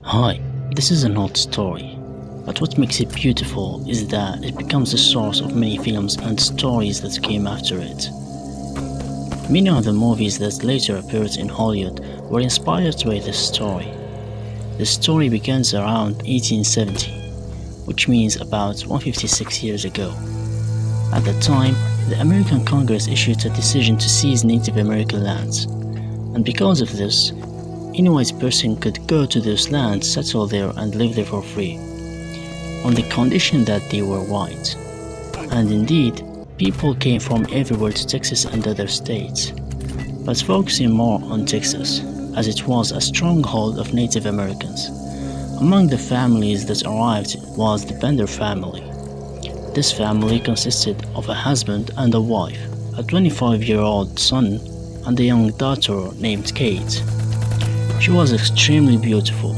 Hi, this is an old story, but what makes it beautiful is that it becomes the source of many films and stories that came after it. Many of the movies that later appeared in Hollywood were inspired by this story. The story begins around 1870, which means about 156 years ago. At that time, the American Congress issued a decision to seize Native American lands, and because of this, any white person could go to those lands, settle there, and live there for free, on the condition that they were white. And indeed, people came from everywhere to Texas and other states, but focusing more on Texas, as it was a stronghold of Native Americans. Among the families that arrived was the Bender family. This family consisted of a husband and a wife, a 25-year-old son, and a young daughter named Kate. She was extremely beautiful,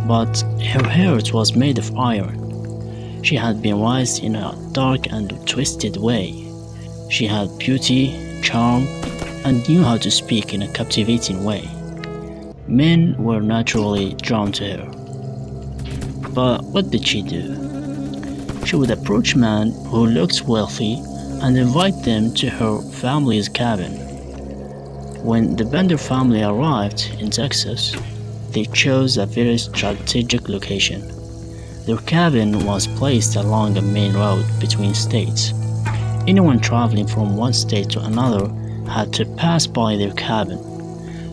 but her heart was made of iron. She had been raised in a dark and twisted way. She had beauty, charm, and knew how to speak in a captivating way. Men were naturally drawn to her. But what did she do? She would approach men who looked wealthy and invite them to her family's cabin. When the Bender family arrived in Texas, they chose a very strategic location. Their cabin was placed along a main road between states. Anyone traveling from one state to another had to pass by their cabin.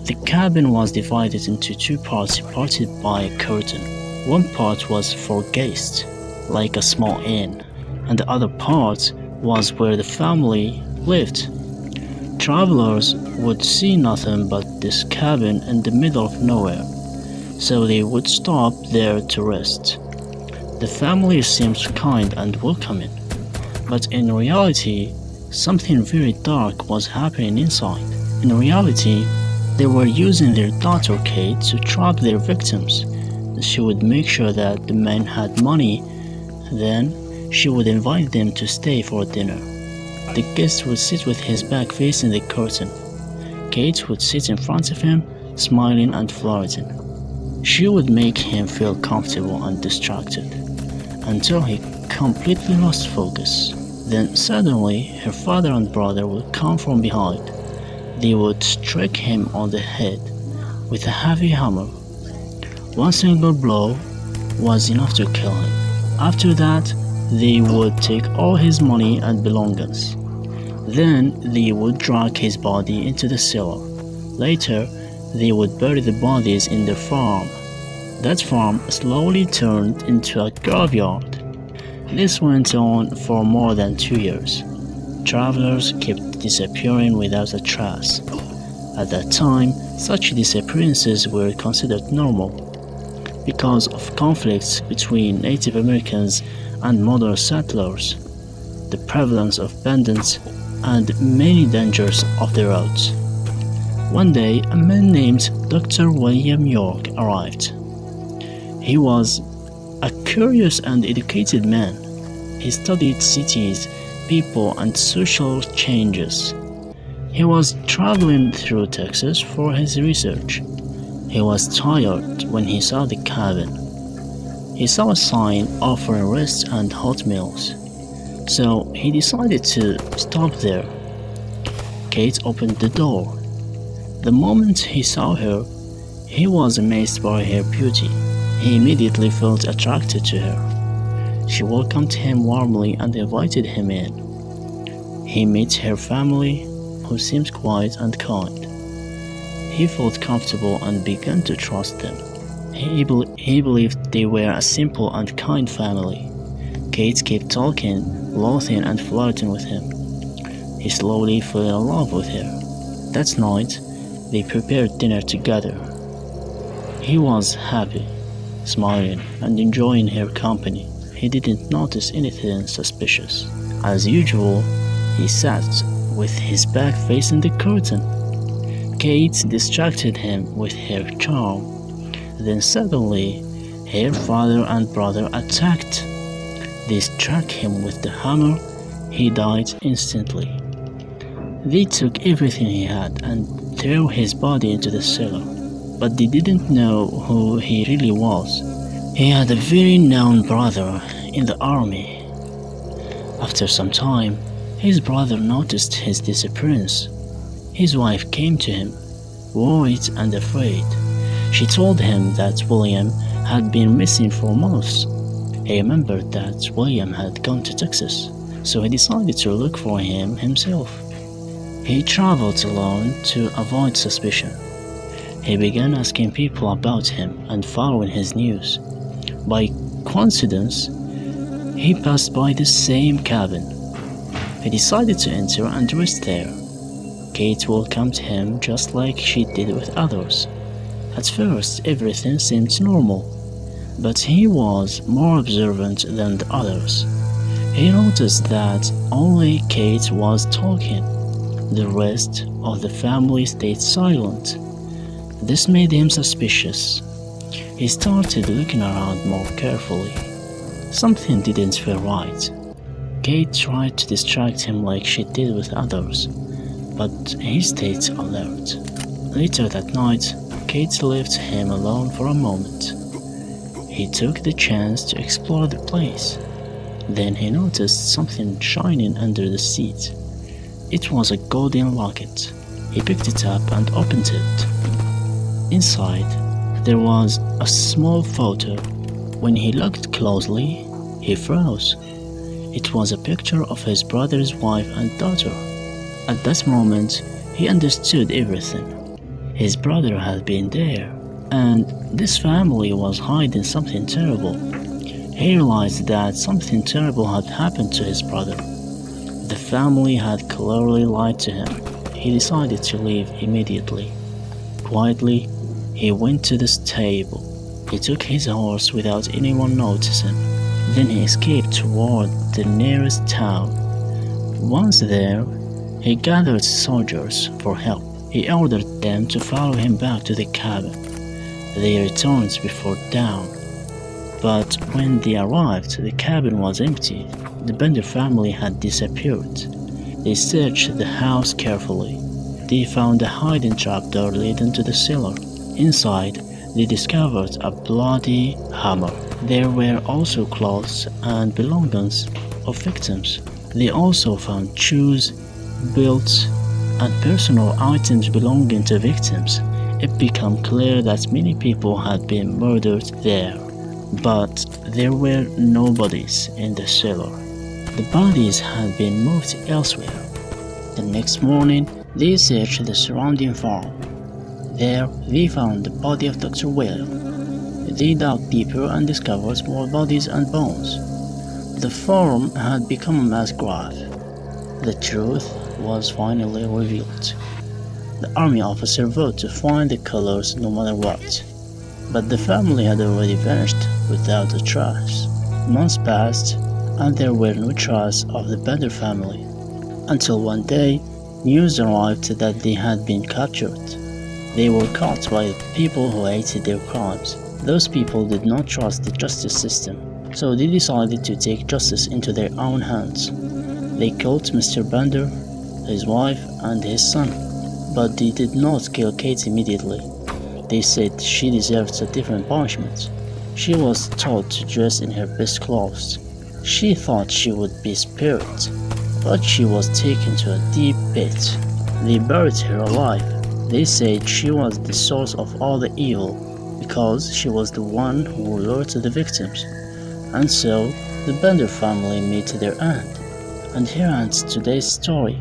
The cabin was divided into two parts separated by a curtain. One part was for guests, like a small inn, and the other part was where the family lived. Travelers would see nothing but this cabin in the middle of nowhere, so they would stop there to rest. The family seemed kind and welcoming, but in reality, something very dark was happening inside. In reality, they were using their daughter Kate to trap their victims. She would make sure that the men had money, then she would invite them to stay for dinner. The guest would sit with his back facing the curtain. Kate would sit in front of him, smiling and flirting. She would make him feel comfortable and distracted, until he completely lost focus. Then suddenly, her father and brother would come from behind. They would strike him on the head with a heavy hammer. One single blow was enough to kill him. After that, they would take all his money and belongings. Then they would drag his body into the cellar. Later, they would bury the bodies in their farm. That farm slowly turned into a graveyard. This went on for more than 2 years. Travelers kept disappearing without a trace. At that time, such disappearances were considered normal. Because of conflicts between Native Americans and modern settlers, the prevalence of bandits, and many dangers of the roads. One day, a man named Dr. William York arrived. He was a curious and educated man. He studied cities, people, and social changes. He was traveling through Texas for his research. He was tired when he saw the cabin. He saw a sign offering rest and hot meals, so he decided to stop there. Kate opened the door. The moment he saw her, he was amazed by her beauty. He immediately felt attracted to her. She welcomed him warmly and invited him in. He met her family, who seemed quiet and kind. He felt comfortable and began to trust them. He believed they were a simple and kind family. Kate kept talking, laughing, and flirting with him. He slowly fell in love with her. That night, they prepared dinner together. He was happy, smiling, and enjoying her company. He didn't notice anything suspicious. As usual, he sat with his back facing the curtain. Kate distracted him with her charm. Then suddenly, her father and brother attacked. They struck him with the hammer. He died instantly. They took everything he had and threw his body into the cellar. but they didn't know who he really was. He had a very known brother in the army. After some time, his brother noticed his disappearance. His wife came to him, worried and afraid. She told him that William had been missing for months. He remembered that William had gone to Texas, so he decided to look for him himself. He traveled alone to avoid suspicion. He began asking people about him and following his news. By coincidence, he passed by the same cabin. He decided to enter and rest there. Kate welcomed him just like she did with others. At first, everything seemed normal, but he was more observant than the others. He noticed that only Kate was talking. The rest of the family stayed silent. This made him suspicious. He started looking around more carefully. Something didn't feel right. Kate tried to distract him like she did with others, but he stayed alert. Later that night, Kate left him alone for a moment. He took the chance to explore the place. Then he noticed something shining under the seat. It was a golden locket. He picked it up and opened it. Inside, there was a small photo. When he looked closely, he froze. It was a picture of his brother's wife and daughter. At that moment, he understood everything. His brother had been there, and this family was hiding something terrible. He realized that something terrible had happened to his brother. The family had clearly lied to him. He decided to leave immediately. Quietly, he went to the stable. He took his horse without anyone noticing. Then he escaped toward the nearest town. Once there, he gathered soldiers for help. He ordered them to follow him back to the cabin. They returned before dawn. But when they arrived, the cabin was empty. The Bender family had disappeared. They searched the house carefully. They found a hidden trapdoor leading to the cellar. Inside, they discovered a bloody hammer. There were also clothes and belongings of victims. They also found shoes, belts, and personal items belonging to victims. It became clear that many people had been murdered there, but there were no bodies in the cellar. The bodies had been moved elsewhere. The next morning, they searched the surrounding farm. There, they found the body of Dr. William. They dug deeper and discovered more bodies and bones. The farm had become a mass grave. The truth was finally revealed. The army officer vowed to find the killers no matter what, but the family had already vanished without a trace. Months passed, and there were no trace of the Bender family, until one day, news arrived that they had been captured. They were caught by people who hated their crimes. Those people did not trust the justice system, so they decided to take justice into their own hands. They killed Mr. Bender, his wife, and his son, but they did not kill Kate immediately. They said she deserved a different punishment. She was told to dress in her best clothes. She thought she would be spared, but she was taken to a deep pit. They buried her alive. They said she was the source of all the evil because she was the one who lured the victims. And so, the Bender family met their end. And here ends today's story.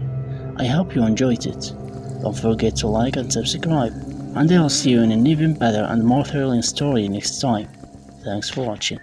I hope you enjoyed it. Don't forget to like and subscribe. And I'll see you in an even better and more thrilling story next time. Thanks for watching.